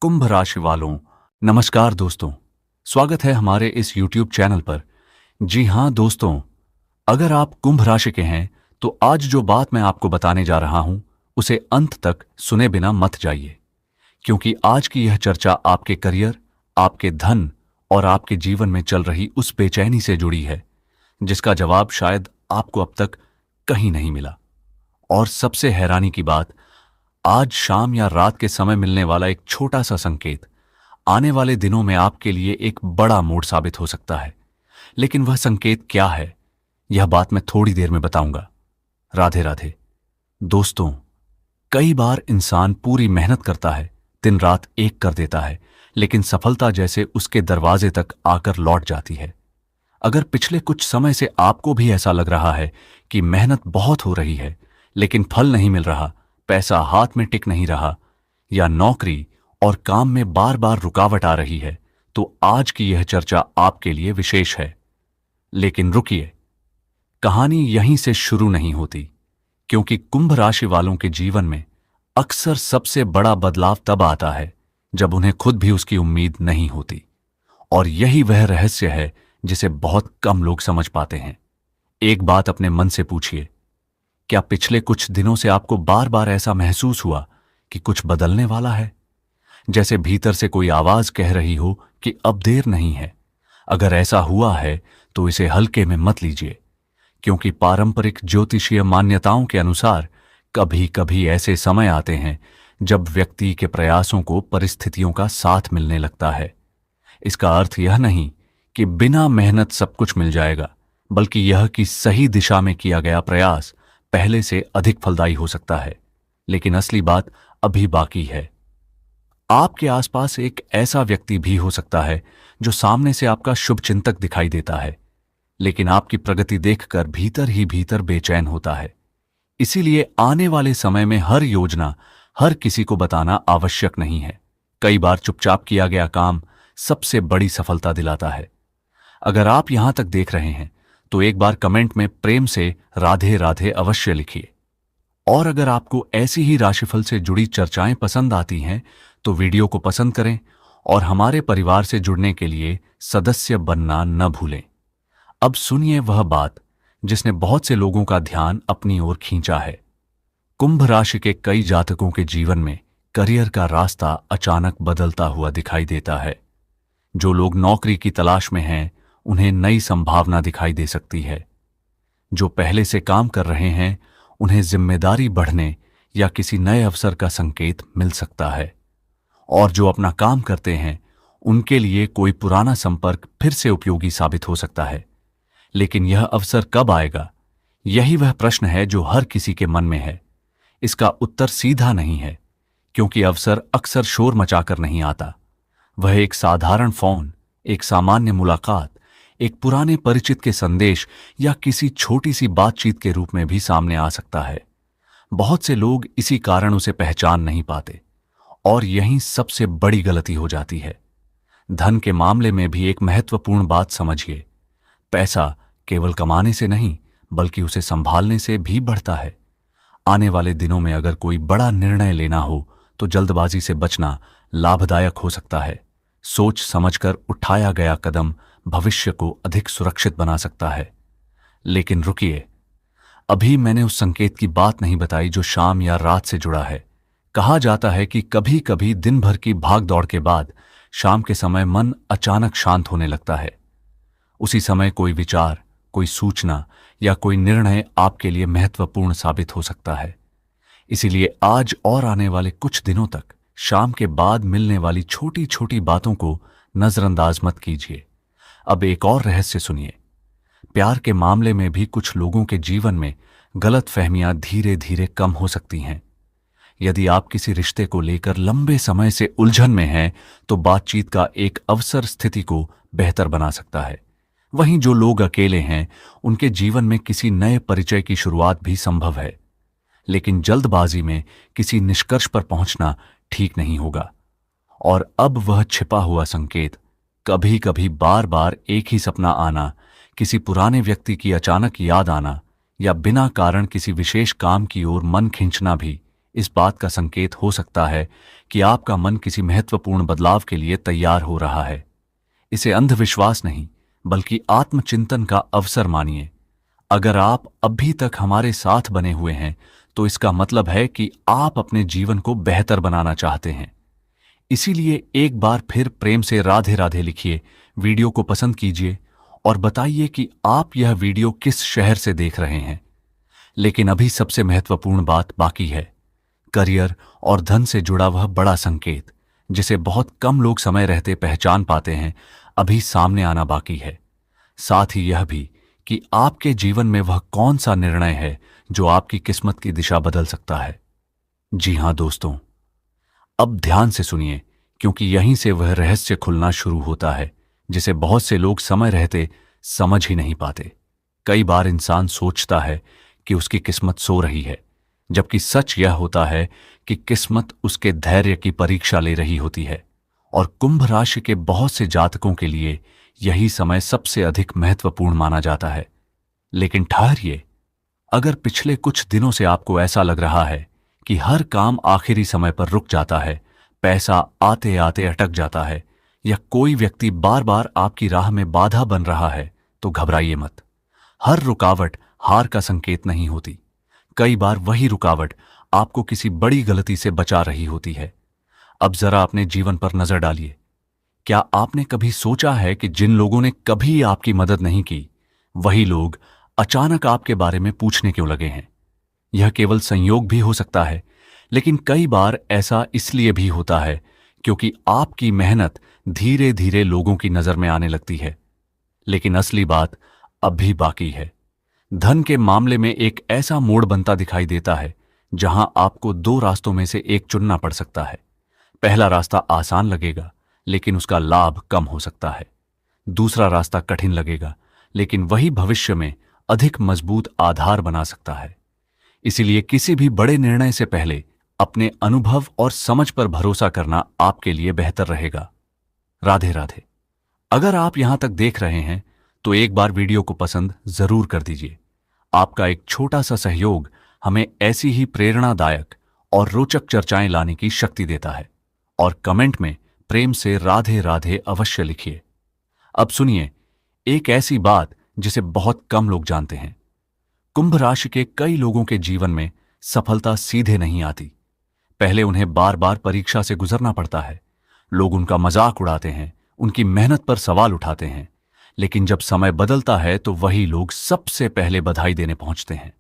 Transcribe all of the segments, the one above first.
कुंभ राशि वालों, नमस्कार दोस्तों। स्वागत है हमारे इस YouTube चैनल पर। जी हां दोस्तों, अगर आप कुंभ राशि के हैं तो आज जो बात मैं आपको बताने जा रहा हूं उसे अंत तक सुने बिना मत जाइए, क्योंकि आज की यह चर्चा आपके करियर, आपके धन और आपके जीवन में चल रही उस बेचैनी से जुड़ी है जिसका जवाब शायद आपको अब तक कहीं नहीं मिला। और सबसे हैरानी की बात, आज शाम या रात के समय मिलने वाला एक छोटा सा संकेत आने वाले दिनों में आपके लिए एक बड़ा मोड़ साबित हो सकता है। लेकिन वह संकेत क्या है, यह बात मैं थोड़ी देर में बताऊंगा। राधे राधे दोस्तों, कई बार इंसान पूरी मेहनत करता है, दिन रात एक कर देता है, लेकिन सफलता जैसे उसके दरवाजे तक आकर लौट जाती है। अगर पिछले कुछ समय से आपको भी ऐसा लग रहा है कि मेहनत बहुत हो रही है लेकिन फल नहीं मिल रहा, पैसा हाथ में टिक नहीं रहा, या नौकरी और काम में बार बार रुकावट आ रही है, तो आज की यह चर्चा आपके लिए विशेष है। लेकिन रुकिए, कहानी यहीं से शुरू नहीं होती, क्योंकि कुंभ राशि वालों के जीवन में अक्सर सबसे बड़ा बदलाव तब आता है जब उन्हें खुद भी उसकी उम्मीद नहीं होती। और यही वह रहस्य है जिसे बहुत कम लोग समझ पाते हैं। एक बात अपने मन से पूछिए, क्या पिछले कुछ दिनों से आपको बार बार ऐसा महसूस हुआ कि कुछ बदलने वाला है? जैसे भीतर से कोई आवाज कह रही हो कि अब देर नहीं है। अगर ऐसा हुआ है तो इसे हल्के में मत लीजिए, क्योंकि पारंपरिक ज्योतिषीय मान्यताओं के अनुसार कभी कभी ऐसे समय आते हैं जब व्यक्ति के प्रयासों को परिस्थितियों का साथ मिलने लगता है। इसका अर्थ यह नहीं कि बिना मेहनत सब कुछ मिल जाएगा, बल्कि यह कि सही दिशा में किया गया प्रयास पहले से अधिक फलदायी हो सकता है। लेकिन असली बात अभी बाकी है। आपके आसपास एक ऐसा व्यक्ति भी हो सकता है जो सामने से आपका शुभचिंतक दिखाई देता है, लेकिन आपकी प्रगति देखकर भीतर ही भीतर बेचैन होता है। इसीलिए आने वाले समय में हर योजना हर किसी को बताना आवश्यक नहीं है। कई बार चुपचाप किया गया काम सबसे बड़ी सफलता दिलाता है। अगर आप यहां तक देख रहे हैं तो एक बार कमेंट में प्रेम से राधे राधे अवश्य लिखिए। और अगर आपको ऐसी ही राशिफल से जुड़ी चर्चाएं पसंद आती हैं तो वीडियो को पसंद करें और हमारे परिवार से जुड़ने के लिए सदस्य बनना न भूलें। अब सुनिए वह बात जिसने बहुत से लोगों का ध्यान अपनी ओर खींचा है। कुंभ राशि के कई जातकों के जीवन में करियर का रास्ता अचानक बदलता हुआ दिखाई देता है। जो लोग नौकरी की तलाश में हैं, उन्हें नई संभावना दिखाई दे सकती है। जो पहले से काम कर रहे हैं, उन्हें जिम्मेदारी बढ़ने या किसी नए अवसर का संकेत मिल सकता है। और जो अपना काम करते हैं, उनके लिए कोई पुराना संपर्क फिर से उपयोगी साबित हो सकता है। लेकिन यह अवसर कब आएगा, यही वह प्रश्न है जो हर किसी के मन में है। इसका उत्तर सीधा नहीं है, क्योंकि अवसर अक्सर शोर मचाकर नहीं आता। वह एक साधारण फोन, एक सामान्य मुलाकात, एक पुराने परिचित के संदेश या किसी छोटी सी बातचीत के रूप में भी सामने आ सकता है। बहुत से लोग इसी कारण उसे पहचान नहीं पाते, और यही सबसे बड़ी गलती हो जाती है। धन के मामले में भी एक महत्वपूर्ण बात समझिए। पैसा केवल कमाने से नहीं, बल्कि उसे संभालने से भी बढ़ता है। आने वाले दिनों में अगर कोई बड़ा निर्णय लेना हो तो जल्दबाजी से बचना लाभदायक हो सकता है। सोच समझकर उठाया गया कदम भविष्य को अधिक सुरक्षित बना सकता है। लेकिन रुकिए, अभी मैंने उस संकेत की बात नहीं बताई जो शाम या रात से जुड़ा है। कहा जाता है कि कभी कभी दिन भर की भाग दौड़ के बाद शाम के समय मन अचानक शांत होने लगता है। उसी समय कोई विचार, कोई सूचना या कोई निर्णय आपके लिए महत्वपूर्ण साबित हो सकता है। इसीलिए आज और आने वाले कुछ दिनों तक शाम के बाद मिलने वाली छोटी छोटी बातों को नजरअंदाज मत कीजिए। अब एक और रहस्य सुनिए। प्यार के मामले में भी कुछ लोगों के जीवन में गलतफहमियां धीरे धीरे कम हो सकती हैं। यदि आप किसी रिश्ते को लेकर लंबे समय से उलझन में हैं, तो बातचीत का एक अवसर स्थिति को बेहतर बना सकता है। वहीं जो लोग अकेले हैं, उनके जीवन में किसी नए परिचय की शुरुआत भी संभव है। लेकिन जल्दबाजी में किसी निष्कर्ष पर पहुंचना ठीक नहीं होगा। और अब वह छिपा हुआ संकेत, कभी कभी बार बार एक ही सपना आना, किसी पुराने व्यक्ति की अचानक याद आना, या बिना कारण किसी विशेष काम की ओर मन खींचना भी इस बात का संकेत हो सकता है कि आपका मन किसी महत्वपूर्ण बदलाव के लिए तैयार हो रहा है। इसे अंधविश्वास नहीं, बल्कि आत्मचिंतन का अवसर मानिए। अगर आप अभी तक हमारे साथ बने हुए हैं, तो इसका मतलब है कि आप अपने जीवन को बेहतर बनाना चाहते हैं। इसीलिए एक बार फिर प्रेम से राधे राधे लिखिए, वीडियो को पसंद कीजिए और बताइए कि आप यह वीडियो किस शहर से देख रहे हैं। लेकिन अभी सबसे महत्वपूर्ण बात बाकी है। करियर और धन से जुड़ा वह बड़ा संकेत, जिसे बहुत कम लोग समय रहते पहचान पाते हैं, अभी सामने आना बाकी है। साथ ही यह भी कि आपके जीवन में वह कौन सा निर्णय है जो आपकी किस्मत की दिशा बदल सकता है। जी हां दोस्तों, अब ध्यान से सुनिए, क्योंकि यहीं से वह रहस्य खुलना शुरू होता है जिसे बहुत से लोग समय रहते समझ ही नहीं पाते। कई बार इंसान सोचता है कि उसकी किस्मत सो रही है, जबकि सच यह होता है कि किस्मत उसके धैर्य की परीक्षा ले रही होती है। और कुंभ राशि के बहुत से जातकों के लिए यही समय सबसे अधिक महत्वपूर्ण माना जाता है। लेकिन ठहरिए, अगर पिछले कुछ दिनों से आपको ऐसा लग रहा है कि हर काम आखिरी समय पर रुक जाता है, पैसा आते आते अटक जाता है, या कोई व्यक्ति बार बार आपकी राह में बाधा बन रहा है, तो घबराइए मत। हर रुकावट हार का संकेत नहीं होती। कई बार वही रुकावट आपको किसी बड़ी गलती से बचा रही होती है। अब जरा अपने जीवन पर नजर डालिए। क्या आपने कभी सोचा है कि जिन लोगों ने कभी आपकी मदद नहीं की, वही लोग अचानक आपके बारे में पूछने क्यों लगे हैं? यह केवल संयोग भी हो सकता है, लेकिन कई बार ऐसा इसलिए भी होता है क्योंकि आपकी मेहनत धीरे धीरे लोगों की नजर में आने लगती है। लेकिन असली बात अब भी बाकी है। धन के मामले में एक ऐसा मोड़ बनता दिखाई देता है जहां आपको दो रास्तों में से एक चुनना पड़ सकता है। पहला रास्ता आसान लगेगा, लेकिन उसका लाभ कम हो सकता है। दूसरा रास्ता कठिन लगेगा, लेकिन वही भविष्य में अधिक मजबूत आधार बना सकता है। इसीलिए किसी भी बड़े निर्णय से पहले अपने अनुभव और समझ पर भरोसा करना आपके लिए बेहतर रहेगा। राधे राधे। अगर आप यहां तक देख रहे हैं, तो एक बार वीडियो को पसंद जरूर कर दीजिए। आपका एक छोटा सा सहयोग हमें ऐसी ही प्रेरणादायक और रोचक चर्चाएं लाने की शक्ति देता है। और कमेंट में प्रेम से राधे राधे अवश्य लिखिए। अब सुनिए एक ऐसी बात जिसे बहुत कम लोग जानते हैं। कुंभ राशि के कई लोगों के जीवन में सफलता सीधे नहीं आती। पहले उन्हें बार बार परीक्षा से गुजरना पड़ता है। लोग उनका मजाक उड़ाते हैं, उनकी मेहनत पर सवाल उठाते हैं। लेकिन जब समय बदलता है, तो वही लोग सबसे पहले बधाई देने पहुंचते हैं।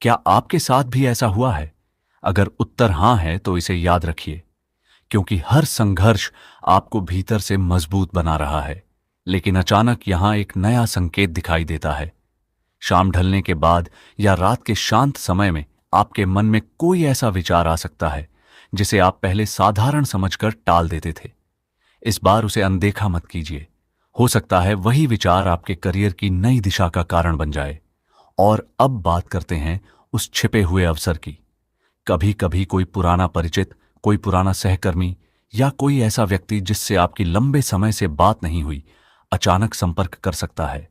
क्या आपके साथ भी ऐसा हुआ है? अगर उत्तर हां है, तो इसे याद रखिए, क्योंकि हर संघर्ष आपको भीतर से मजबूत बना रहा है। लेकिन अचानक यहां एक नया संकेत दिखाई देता है। शाम ढलने के बाद या रात के शांत समय में आपके मन में कोई ऐसा विचार आ सकता है जिसे आप पहले साधारण समझकर टाल देते थे। इस बार उसे अनदेखा मत कीजिए। हो सकता है वही विचार आपके करियर की नई दिशा का कारण बन जाए। और अब बात करते हैं उस छिपे हुए अवसर की। कभी कभी कोई पुराना परिचित, कोई पुराना सहकर्मी या कोई ऐसा व्यक्ति जिससे आपकी लंबे समय से बात नहीं हुई, अचानक संपर्क कर सकता है।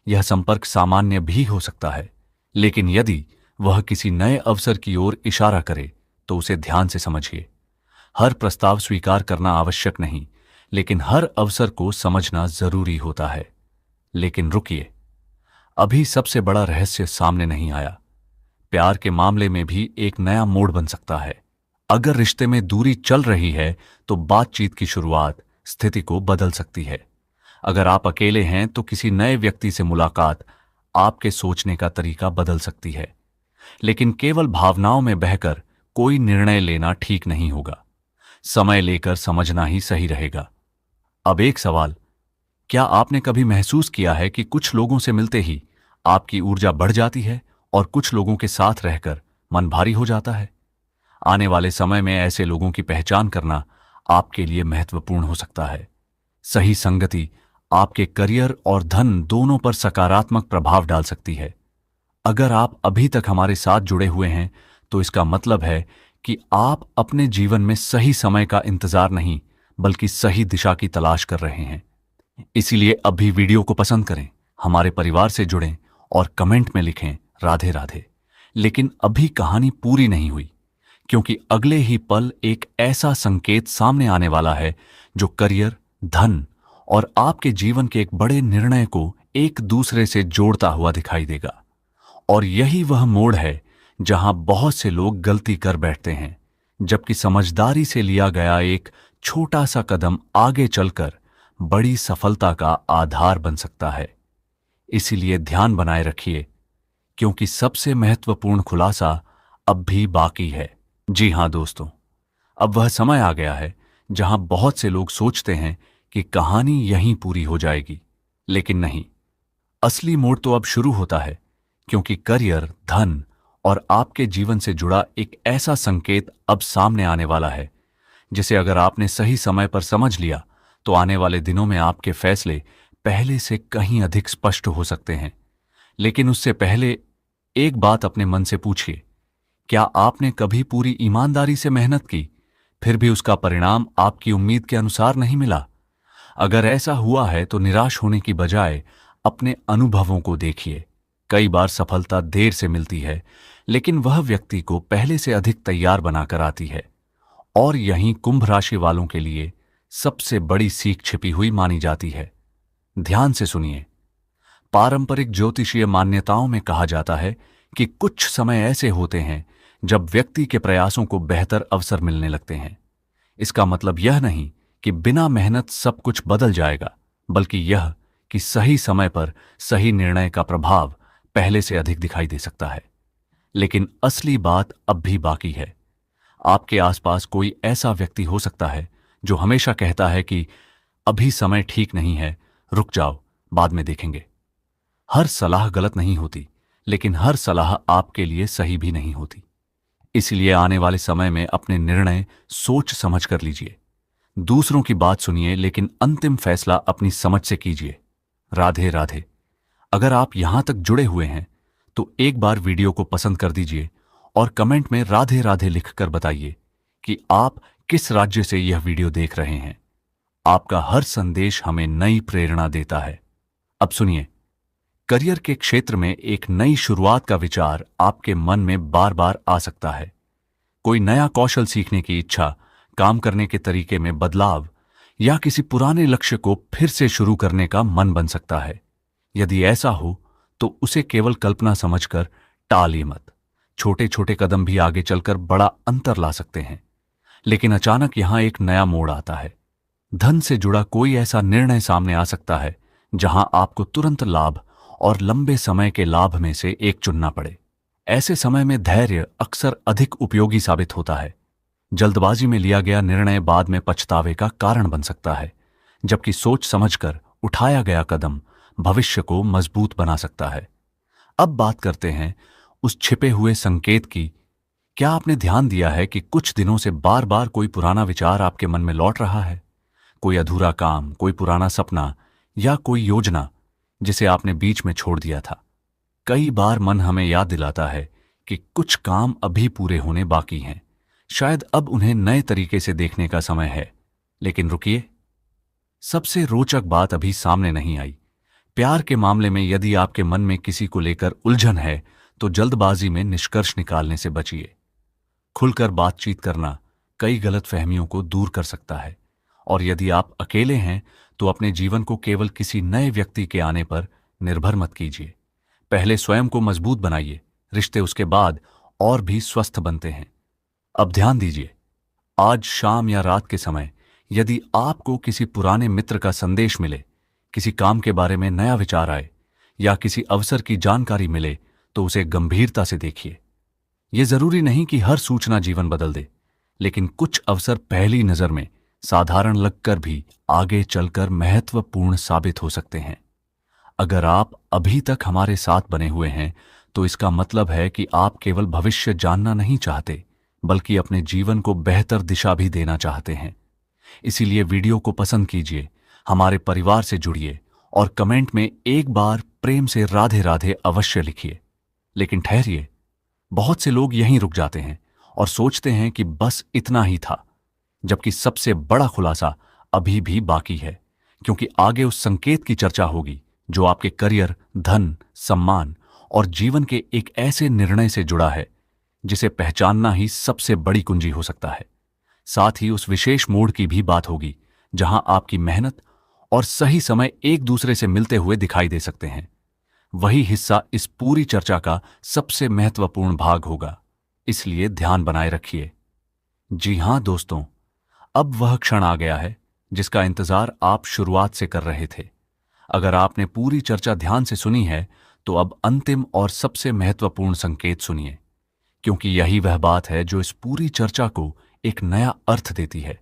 यह संपर्क सामान्य भी हो सकता है, लेकिन यदि वह किसी नए अवसर की ओर इशारा करे, तो उसे ध्यान से समझिए। हर प्रस्ताव स्वीकार करना आवश्यक नहीं, लेकिन हर अवसर को समझना जरूरी होता है। लेकिन रुकिए, अभी सबसे बड़ा रहस्य सामने नहीं आया। प्यार के मामले में भी एक नया मोड़ बन सकता है। अगर रिश्ते में दूरी चल रही है, तो बातचीत की शुरुआत स्थिति को बदल सकती है। अगर आप अकेले हैं, तो किसी नए व्यक्ति से मुलाकात आपके सोचने का तरीका बदल सकती है। लेकिन केवल भावनाओं में बहकर कोई निर्णय लेना ठीक नहीं होगा। समय लेकर समझना ही सही रहेगा। अब एक सवाल, क्या आपने कभी महसूस किया है कि कुछ लोगों से मिलते ही आपकी ऊर्जा बढ़ जाती है और कुछ लोगों के साथ रहकर मन भारी हो जाता है? आने वाले समय में ऐसे लोगों की पहचान करना आपके लिए महत्वपूर्ण हो सकता है। सही संगति आपके करियर और धन दोनों पर सकारात्मक प्रभाव डाल सकती है। अगर आप अभी तक हमारे साथ जुड़े हुए हैं, तो इसका मतलब है कि आप अपने जीवन में सही समय का इंतजार नहीं, बल्कि सही दिशा की तलाश कर रहे हैं। इसीलिए अभी वीडियो को पसंद करें, हमारे परिवार से जुड़ें और कमेंट में लिखें राधे राधे। लेकिन अभी कहानी पूरी नहीं हुई, क्योंकि अगले ही पल एक ऐसा संकेत सामने आने वाला है जो करियर, धन और आपके जीवन के एक बड़े निर्णय को एक दूसरे से जोड़ता हुआ दिखाई देगा। और यही वह मोड़ है जहां बहुत से लोग गलती कर बैठते हैं, जबकि समझदारी से लिया गया एक छोटा सा कदम आगे चलकर बड़ी सफलता का आधार बन सकता है। इसीलिए ध्यान बनाए रखिए, क्योंकि सबसे महत्वपूर्ण खुलासा अब भी बाकी है। जी हां दोस्तों, अब वह समय आ गया है जहां बहुत से लोग सोचते हैं कि कहानी यहीं पूरी हो जाएगी, लेकिन नहीं। असली मोड़ तो अब शुरू होता है, क्योंकि करियर, धन और आपके जीवन से जुड़ा एक ऐसा संकेत अब सामने आने वाला है जिसे अगर आपने सही समय पर समझ लिया तो आने वाले दिनों में आपके फैसले पहले से कहीं अधिक स्पष्ट हो सकते हैं। लेकिन उससे पहले एक बात अपने मन से पूछिए, क्या आपने कभी पूरी ईमानदारी से मेहनत की, फिर भी उसका परिणाम आपकी उम्मीद के अनुसार नहीं मिला? अगर ऐसा हुआ है तो निराश होने की बजाय अपने अनुभवों को देखिए। कई बार सफलता देर से मिलती है, लेकिन वह व्यक्ति को पहले से अधिक तैयार बनाकर आती है। और यहीं कुंभ राशि वालों के लिए सबसे बड़ी सीख छिपी हुई मानी जाती है। ध्यान से सुनिए। पारंपरिक ज्योतिषीय मान्यताओं में कहा जाता है कि कुछ समय ऐसे होते हैं जब व्यक्ति के प्रयासों को बेहतर अवसर मिलने लगते हैं। इसका मतलब यह नहीं कि बिना मेहनत सब कुछ बदल जाएगा, बल्कि यह कि सही समय पर सही निर्णय का प्रभाव पहले से अधिक दिखाई दे सकता है। लेकिन असली बात अब भी बाकी है। आपके आसपास कोई ऐसा व्यक्ति हो सकता है जो हमेशा कहता है कि अभी समय ठीक नहीं है, रुक जाओ, बाद में देखेंगे। हर सलाह गलत नहीं होती, लेकिन हर सलाह आपके लिए सही भी नहीं होती। इसलिए आने वाले समय में अपने निर्णय सोच समझ कर लीजिए। दूसरों की बात सुनिए, लेकिन अंतिम फैसला अपनी समझ से कीजिए। राधे राधे। अगर आप यहां तक जुड़े हुए हैं तो एक बार वीडियो को पसंद कर दीजिए और कमेंट में राधे राधे लिखकर बताइए कि आप किस राज्य से यह वीडियो देख रहे हैं। आपका हर संदेश हमें नई प्रेरणा देता है। अब सुनिए, करियर के क्षेत्र में एक नई शुरुआत का विचार आपके मन में बार बार आ सकता है। कोई नया कौशल सीखने की इच्छा, काम करने के तरीके में बदलाव या किसी पुराने लक्ष्य को फिर से शुरू करने का मन बन सकता है। यदि ऐसा हो तो उसे केवल कल्पना समझकर टालिए मत। छोटे छोटे कदम भी आगे चलकर बड़ा अंतर ला सकते हैं। लेकिन अचानक यहां एक नया मोड़ आता है। धन से जुड़ा कोई ऐसा निर्णय सामने आ सकता है जहां आपको तुरंत लाभ और लंबे समय के लाभ में से एक चुनना पड़े। ऐसे समय में धैर्य अक्सर अधिक उपयोगी साबित होता है। जल्दबाजी में लिया गया निर्णय बाद में पछतावे का कारण बन सकता है, जबकि सोच समझकर उठाया गया कदम भविष्य को मजबूत बना सकता है। अब बात करते हैं उस छिपे हुए संकेत की। क्या आपने ध्यान दिया है कि कुछ दिनों से बार बार कोई पुराना विचार आपके मन में लौट रहा है? कोई अधूरा काम, कोई पुराना सपना या कोई योजना जिसे आपने बीच में छोड़ दिया था। कई बार मन हमें याद दिलाता है कि कुछ काम अभी पूरे होने बाकी हैं। शायद अब उन्हें नए तरीके से देखने का समय है। लेकिन रुकिए, सबसे रोचक बात अभी सामने नहीं आई। प्यार के मामले में यदि आपके मन में किसी को लेकर उलझन है तो जल्दबाजी में निष्कर्ष निकालने से बचिए। खुलकर बातचीत करना कई गलतफहमियों को दूर कर सकता है। और यदि आप अकेले हैं तो अपने जीवन को केवल किसी नए व्यक्ति के आने पर निर्भर मत कीजिए। पहले स्वयं को मजबूत बनाइए, रिश्ते उसके बाद और भी स्वस्थ बनते हैं। अब ध्यान दीजिए, आज शाम या रात के समय यदि आपको किसी पुराने मित्र का संदेश मिले, किसी काम के बारे में नया विचार आए या किसी अवसर की जानकारी मिले तो उसे गंभीरता से देखिए। यह जरूरी नहीं कि हर सूचना जीवन बदल दे, लेकिन कुछ अवसर पहली नजर में साधारण लगकर भी आगे चलकर महत्वपूर्ण साबित हो सकते हैं। अगर आप अभी तक हमारे साथ बने हुए हैं तो इसका मतलब है कि आप केवल भविष्य जानना नहीं चाहते, बल्कि अपने जीवन को बेहतर दिशा भी देना चाहते हैं। इसीलिए वीडियो को पसंद कीजिए, हमारे परिवार से जुड़िए और कमेंट में एक बार प्रेम से राधे राधे अवश्य लिखिए। लेकिन ठहरिए, बहुत से लोग यहीं रुक जाते हैं और सोचते हैं कि बस इतना ही था, जबकि सबसे बड़ा खुलासा अभी भी बाकी है। क्योंकि आगे उस संकेत की चर्चा होगी जो आपके करियर, धन, सम्मान और जीवन के एक ऐसे निर्णय से जुड़ा है जिसे पहचानना ही सबसे बड़ी कुंजी हो सकता है। साथ ही उस विशेष मोड़ की भी बात होगी जहां आपकी मेहनत और सही समय एक दूसरे से मिलते हुए दिखाई दे सकते हैं। वही हिस्सा इस पूरी चर्चा का सबसे महत्वपूर्ण भाग होगा, इसलिए ध्यान बनाए रखिए। जी हां दोस्तों, अब वह क्षण आ गया है जिसका इंतजार आप शुरुआत से कर रहे थे। अगर आपने पूरी चर्चा ध्यान से सुनी है तो अब अंतिम और सबसे महत्वपूर्ण संकेत सुनिए, क्योंकि यही वह बात है जो इस पूरी चर्चा को एक नया अर्थ देती है।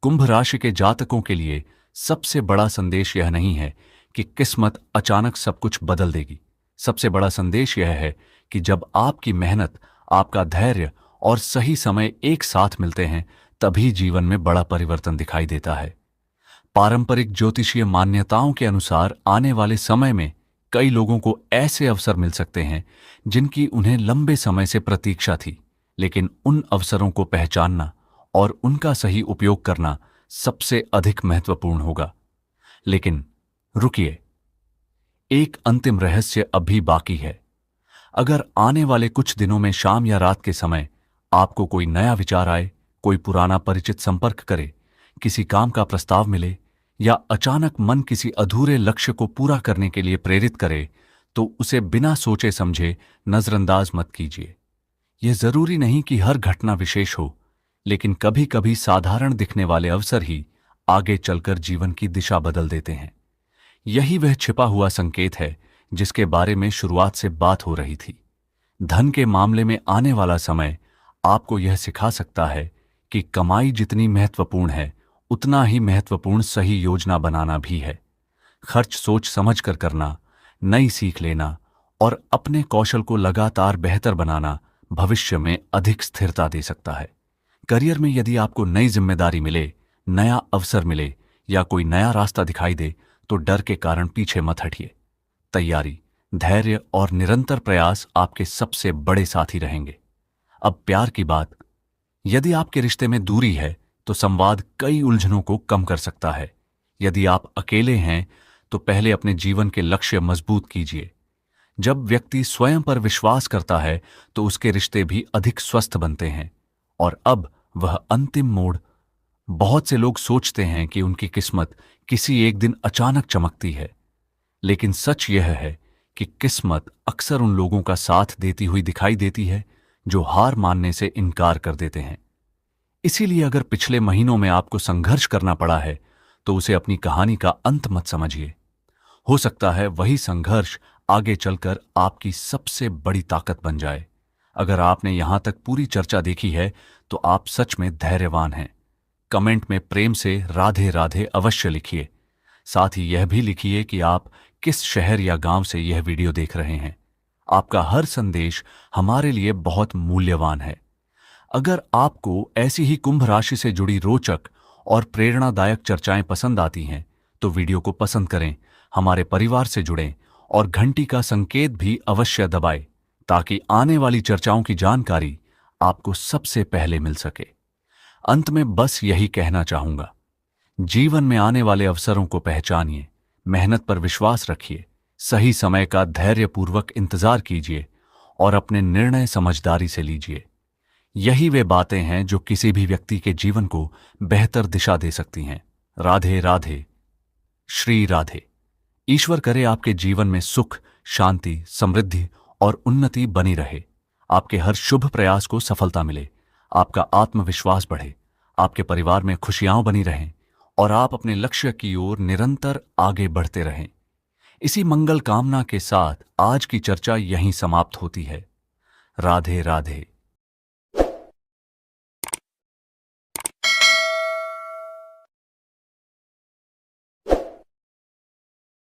कुंभ राशि के जातकों के लिए सबसे बड़ा संदेश यह नहीं है कि किस्मत अचानक सब कुछ बदल देगी। सबसे बड़ा संदेश यह है कि जब आपकी मेहनत, आपका धैर्य और सही समय एक साथ मिलते हैं, तभी जीवन में बड़ा परिवर्तन दिखाई देता है। पारंपरिक ज्योतिषीय मान्यताओं के अनुसार आने वाले समय में कई लोगों को ऐसे अवसर मिल सकते हैं जिनकी उन्हें लंबे समय से प्रतीक्षा थी, लेकिन उन अवसरों को पहचानना और उनका सही उपयोग करना सबसे अधिक महत्वपूर्ण होगा। लेकिन रुकिए, एक अंतिम रहस्य अभी बाकी है। अगर आने वाले कुछ दिनों में शाम या रात के समय आपको कोई नया विचार आए, कोई पुराना परिचित संपर्क करे, किसी काम का प्रस्ताव मिले या अचानक मन किसी अधूरे लक्ष्य को पूरा करने के लिए प्रेरित करे, तो उसे बिना सोचे समझे नजरअंदाज मत कीजिए। यह जरूरी नहीं कि हर घटना विशेष हो, लेकिन कभी कभी साधारण दिखने वाले अवसर ही आगे चलकर जीवन की दिशा बदल देते हैं। यही वह छिपा हुआ संकेत है जिसके बारे में शुरुआत से बात हो रही थी। धन के मामले में आने वाला समय आपको यह सिखा सकता है कि कमाई जितनी महत्वपूर्ण है, उतना ही महत्वपूर्ण सही योजना बनाना भी है। खर्च सोच समझ कर करना, नई सीख लेना और अपने कौशल को लगातार बेहतर बनाना भविष्य में अधिक स्थिरता दे सकता है। करियर में यदि आपको नई जिम्मेदारी मिले, नया अवसर मिले या कोई नया रास्ता दिखाई दे, तो डर के कारण पीछे मत हटिए। तैयारी, धैर्य और निरंतर प्रयास आपके सबसे बड़े साथी रहेंगे। अब प्यार की बात। यदि आपके रिश्ते में दूरी है तो संवाद कई उलझनों को कम कर सकता है। यदि आप अकेले हैं तो पहले अपने जीवन के लक्ष्य मजबूत कीजिए। जब व्यक्ति स्वयं पर विश्वास करता है तो उसके रिश्ते भी अधिक स्वस्थ बनते हैं। और अब वह अंतिम मोड़। बहुत से लोग सोचते हैं कि उनकी किस्मत किसी एक दिन अचानक चमकती है, लेकिन सच यह है कि किस्मत अक्सर उन लोगों का साथ देती हुई दिखाई देती है जो हार मानने से इनकार कर देते हैं। इसीलिए अगर पिछले महीनों में आपको संघर्ष करना पड़ा है तो उसे अपनी कहानी का अंत मत समझिए। हो सकता है वही संघर्ष आगे चलकर आपकी सबसे बड़ी ताकत बन जाए। अगर आपने यहां तक पूरी चर्चा देखी है तो आप सच में धैर्यवान हैं। कमेंट में प्रेम से राधे राधे अवश्य लिखिए। साथ ही यह भी लिखिए कि आप किस शहर या गांव से यह वीडियो देख रहे हैं। आपका हर संदेश हमारे लिए बहुत मूल्यवान है। अगर आपको ऐसी ही कुंभ राशि से जुड़ी रोचक और प्रेरणादायक चर्चाएं पसंद आती हैं तो वीडियो को पसंद करें, हमारे परिवार से जुड़ें और घंटी का संकेत भी अवश्य दबाएं, ताकि आने वाली चर्चाओं की जानकारी आपको सबसे पहले मिल सके। अंत में बस यही कहना चाहूंगा, जीवन में आने वाले अवसरों को पहचानिए, मेहनत पर विश्वास रखिए, सही समय का धैर्यपूर्वक इंतजार कीजिए और अपने निर्णय समझदारी से लीजिए। यही वे बातें हैं जो किसी भी व्यक्ति के जीवन को बेहतर दिशा दे सकती हैं। राधे राधे, श्री राधे। ईश्वर करे आपके जीवन में सुख, शांति, समृद्धि और उन्नति बनी रहे। आपके हर शुभ प्रयास को सफलता मिले, आपका आत्मविश्वास बढ़े, आपके परिवार में खुशियां बनी रहें और आप अपने लक्ष्य की ओर निरंतर आगे बढ़ते रहें। इसी मंगल कामना के साथ आज की चर्चा यहीं समाप्त होती है। राधे राधे।